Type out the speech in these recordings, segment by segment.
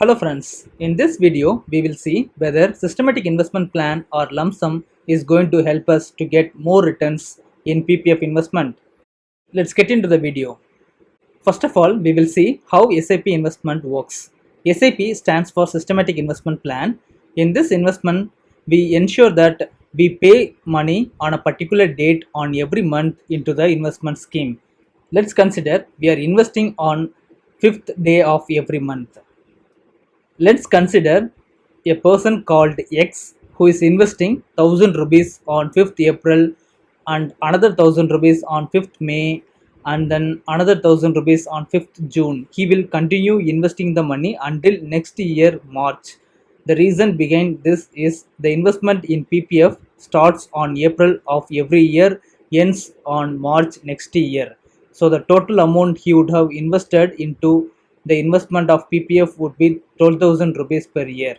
Hello friends, in this video we will see whether systematic investment plan or lump sum is going to help us to get more returns in PPF investment. Let's get into the video. First of all, we will see how SIP investment works. SIP stands for Systematic Investment Plan. In this investment, we ensure that we pay money on a particular date on every month into the investment scheme. Let's consider we are investing on 5th day of every month. Let's consider a person called X who is investing 1000 rupees on 5th April and another 1000 rupees on 5th May and then another 1000 rupees on 5th June. He will continue investing the money until next year March. The reason behind this is the investment in PPF starts on April of every year, ends on March next year. So the total amount he would have invested into the investment of PPF would be 12,000 rupees per year.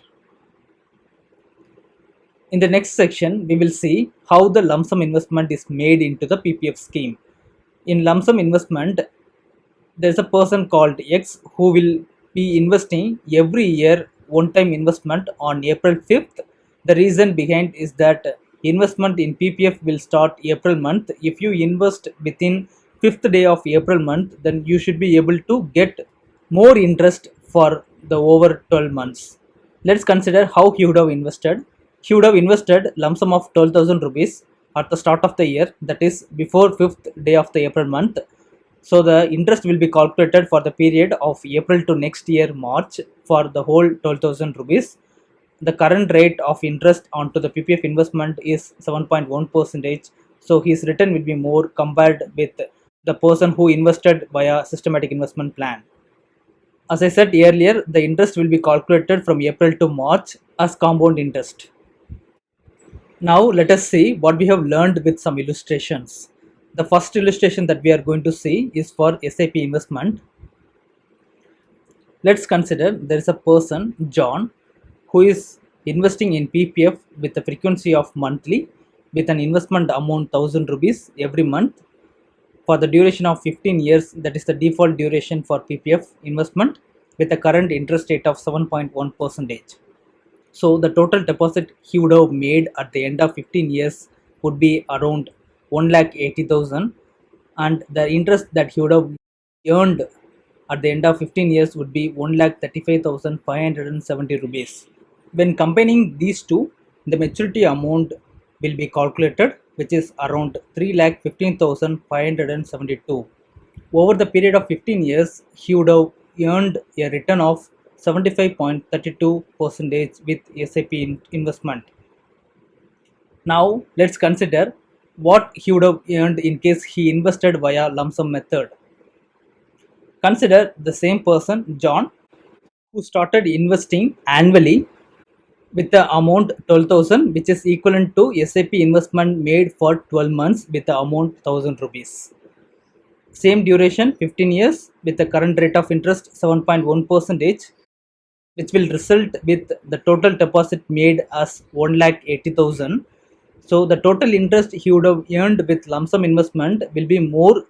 In the next section, we will see how the lump sum investment is made into the PPF scheme. In lump sum investment, there is a person called X who will be investing every year one-time investment on April 5th. The reason behind is that investment in PPF will start April month. If you invest within 5th day of April month, then you should be able to get more interest for the over 12 months. Let's consider how he would have invested. He would have invested lump sum of 12,000 rupees at the start of the year, that is before 5th day of the April month. So the interest will be calculated for the period of April to next year March for the whole 12,000 rupees. The current rate of interest onto the PPF investment is 7.1%. So his return will be more compared with the person who invested via systematic investment plan. As I said earlier, the interest will be calculated from April to March as compound interest. Now let us see what we have learned with some illustrations. The first illustration that we are going to see is for SIP investment. Let's consider there is a person, John, who is investing in PPF with a frequency of monthly with an investment amount 1000 rupees every month for the duration of 15 years, that is the default duration for PPF investment, with a current interest rate of 7.1%. So the total deposit he would have made at the end of 15 years would be around 1,80,000, and the interest that he would have earned at the end of 15 years would be 1,35,570 rupees. When combining these two, the maturity amount will be calculated, which is around 3,15,572. Over the period of 15 years, he would have earned a return of 75.32% with SIP investment. Now let's consider what he would have earned in case he invested via lump sum method. Consider the same person, John, who started investing annually with the amount 12,000, which is equivalent to SIP investment made for 12 months with the amount 1000 rupees. Same duration 15 years with the current rate of interest 7.1%, which will result with the total deposit made as 1,80,000. So the total interest he would have earned with lump sum investment will be more,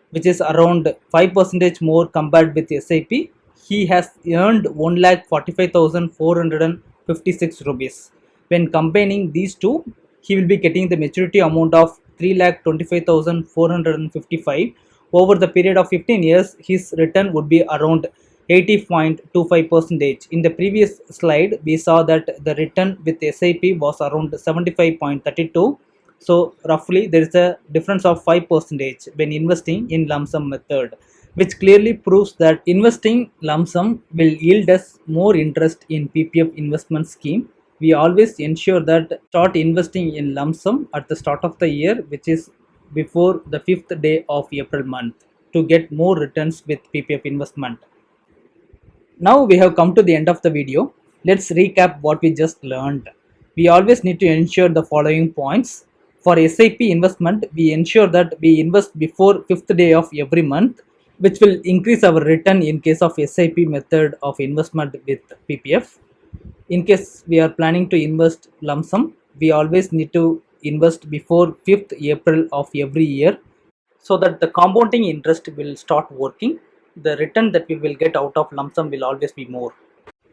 which is around 5% more compared with SIP. He has earned 1,45,456 rupees. When combining these two, he will be getting the maturity amount of 3,25,455. Over the period of 15 years, his return would be around 80.25%. In the previous slide, we saw that the return with SIP was around 75.32. So roughly there is a difference of 5% when investing in lump sum method, which clearly proves that investing lump sum will yield us more interest in PPF investment scheme. We always ensure that start investing in lump sum at the start of the year, which is before the 5th day of April month, to get more returns with PPF investment. Now we have come to the end of the video. Let's recap what we just learned. We always need to ensure the following points. For SIP investment, we ensure that we invest before 5th day of every month, which will increase our return in case of SIP method of investment with PPF. In case we are planning to invest lump sum, we always need to invest before 5th April of every year so that the compounding interest will start working. The return that we will get out of lump sum will always be more.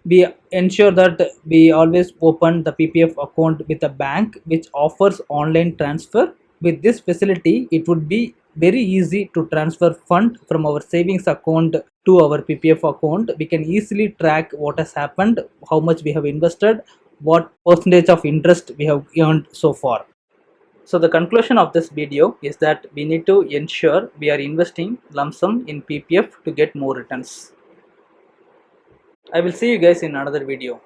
We ensure that we always open the PPF account with a bank which offers online transfer. With this facility, it would be very easy to transfer fund from our savings account to our PPF account. We can easily track what has happened, how much we have invested, what percentage of interest we have earned so far. So the conclusion of this video is that we need to ensure we are investing lump sum in PPF to get more returns. I will see you guys in another video.